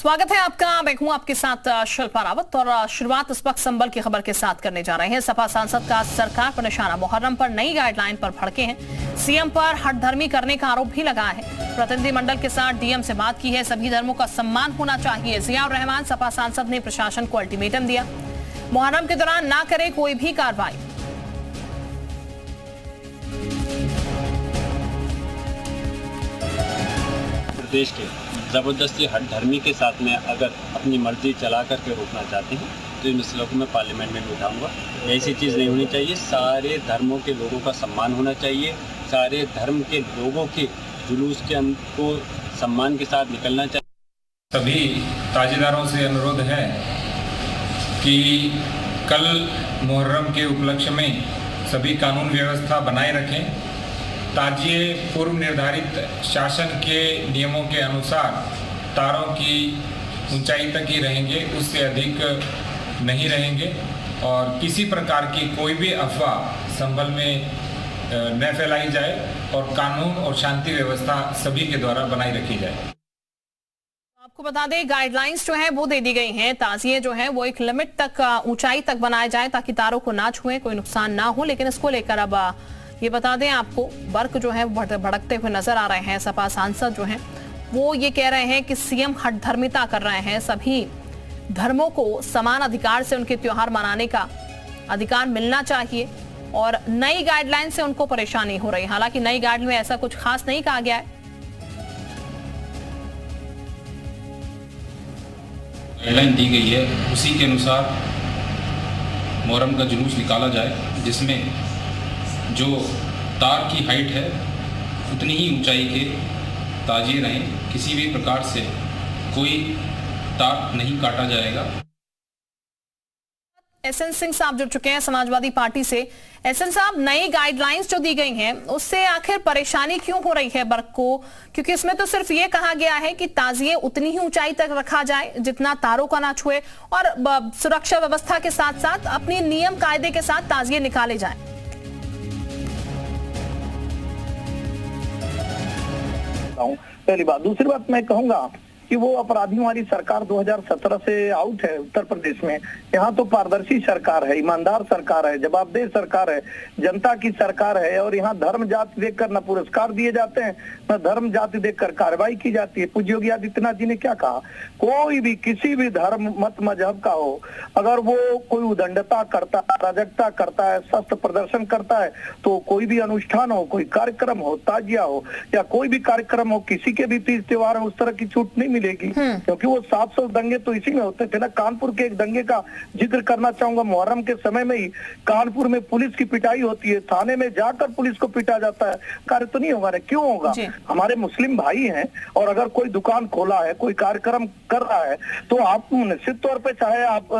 स्वागत है आपका। मैं हूं आपके साथ शिल्पा रावत और शुरुआत इस वक्त संबल की खबर के साथ करने जा रहे हैं। सपा सांसद का सरकार पर निशाना, मुहर्रम पर नई गाइडलाइन पर भड़के हैं। सीएम पर हठधर्मी करने का आरोप भी लगा है। प्रतिनिधिमंडल के साथ डीएम से बात की है। सभी धर्मों का सम्मान होना चाहिए। जियाउर रहमान सपा सांसद ने प्रशासन को अल्टीमेटम दिया, मुहर्रम के दौरान ना करे कोई भी कार्रवाई। प्रदेश के जबरदस्ती हठधर्मी के साथ में अगर अपनी मर्जी चला करके रोकना चाहते हैं तो इन मसलों को मैं पार्लियामेंट में उठाऊंगा। ऐसी चीज़ नहीं होनी चाहिए। सारे धर्मों के लोगों का सम्मान होना चाहिए। सारे धर्म के लोगों के जुलूस के को सम्मान के साथ निकलना चाहिए। सभी ताजीदारों से अनुरोध है कि कल मुहर्रम के उपलक्ष्य में सभी कानून व्यवस्था बनाए रखें। ताजिए पूर्व निर्धारित शासन के नियमों के अनुसार तारों की ऊंचाई तक ही रहेंगे, उससे अधिक नहीं रहेंगे और किसी प्रकार की कोई भी अफवाह संभल में न फैलाई जाए और कानून और शांति व्यवस्था सभी के द्वारा बनाई रखी जाए। आपको बता दें, गाइडलाइंस जो है वो दे दी गई हैं। ताजिए जो है वो एक लिमिट तक ऊंचाई तक बनाए जाए ताकि तारों को ना छुए, कोई नुकसान ना हो। लेकिन इसको लेकर अब ये बता दें आपको, वर्क जो है भड़कते हुए नजर आ रहे हैं। सपा सांसद जो हैं वो ये कह रहे हैं कि सीएम हठधर्मिता कर रहे हैं। सभी धर्मों को समान अधिकार से उनके त्योहार मनाने का अधिकार मिलना चाहिए और नई गाइडलाइन से उनको परेशानी हो रही है। हालांकि नई गाइडलाइन में ऐसा कुछ खास नहीं कहा गया है। गाइडलाइन दी गई है, उसी के अनुसार मुहर्रम का जुलूस निकाला जाए, जिसमें जो तार की हाइट है उतनी ही ऊंचाई के ताजिए रहें। किसी भी प्रकार से कोई तार नहीं काटा जाएगा। एसएन सिंह साहब जुड़ चुके हैं समाजवादी पार्टी से। एसएन साहब, नई गाइडलाइंस जो दी गई हैं उससे आखिर परेशानी क्यों हो रही है वर्ग को? क्योंकि इसमें तो सिर्फ ये कहा गया है कि ताजिए उतनी ही ऊंचाई तक रखा जाए जितना तारों का ना छुए और सुरक्षा व्यवस्था के साथ साथ अपनी नियम कायदे के साथ ताजिए निकाले जाए। पहली बात। दूसरी बात मैं कहूंगा कि वो अपराधियों वाली सरकार 2017 से आउट है उत्तर प्रदेश में। यहाँ तो पारदर्शी सरकार है, ईमानदार सरकार है, जवाबदेह सरकार है, जनता की सरकार है और यहाँ धर्म जाति देखकर न पुरस्कार दिए जाते हैं न धर्म जाति देखकर कार्रवाई की जाती है। पूज्य योगी आदित्यनाथ जी ने क्या कहा, कोई भी किसी भी धर्म मत मजहब का हो, अगर वो कोई उदंडता करता है, अराजकता करता है, शस्त्र प्रदर्शन करता है तो कोई भी अनुष्ठान हो, कोई कार्यक्रम हो, ताजिया हो या कोई भी कार्यक्रम हो, किसी के भी तीज त्योहार हो, उस तरह की छूट नहीं मिलेगी। क्योंकि वो 700 दंगे तो इसी में होते थे ना। कानपुर के एक दंगे का जिक्र करना चाहूंगा। मुहर्रम के समय में ही कानपुर में पुलिस की पिटाई होती है, थाने में जाकर पुलिस को पीटा जाता है। कार्य तो नहीं होगा ना, क्यों होगा? हमारे मुस्लिम भाई हैं और अगर कोई दुकान खोला है, कोई कार्यक्रम कर रहा है तो आप निश्चित तौर पे चाहे आप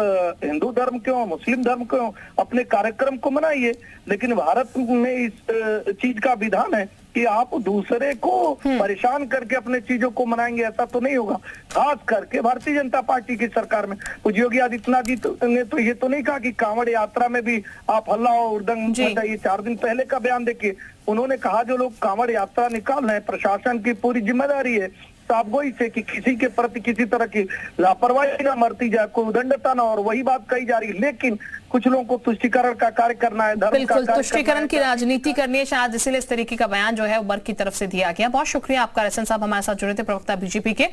हिंदू धर्म क्यों, मुस्लिम धर्म क्यों, अपने कार्यक्रम को मनाइए। लेकिन भारत में इस चीज का विधान है कि आप दूसरे को परेशान करके अपने चीजों को मनाएंगे, ऐसा तो नहीं होगा। खास करके भारतीय जनता पार्टी की सरकार में पूज्य योगी आदित्यनाथ जी ने तो ये तो नहीं कहा कि कांवड़ यात्रा में भी आप हल्ला और उर्दंग मचाइए। 4 दिन पहले का बयान देखिए, उन्होंने कहा जो लोग कांवड़ यात्रा निकाल रहे हैं प्रशासन की पूरी जिम्मेदारी है साफगोई से कि किसी के प्रति किसी तरह की लापरवाही ना बरती जाए, कोई उदंडता ना। और वही बात कही जा रही है। लेकिन कुछ लोगों को तुष्टीकरण का कार्य करना है, धर्म का कार्य, तुष्टीकरण की राजनीति करनी है शायद, इसीलिए इस तरीके का बयान जो है वर्ग की तरफ से दिया गया। बहुत शुक्रिया आपका एसएन साहब, हमारे साथ जुड़े थे, प्रवक्ता बीजेपी के।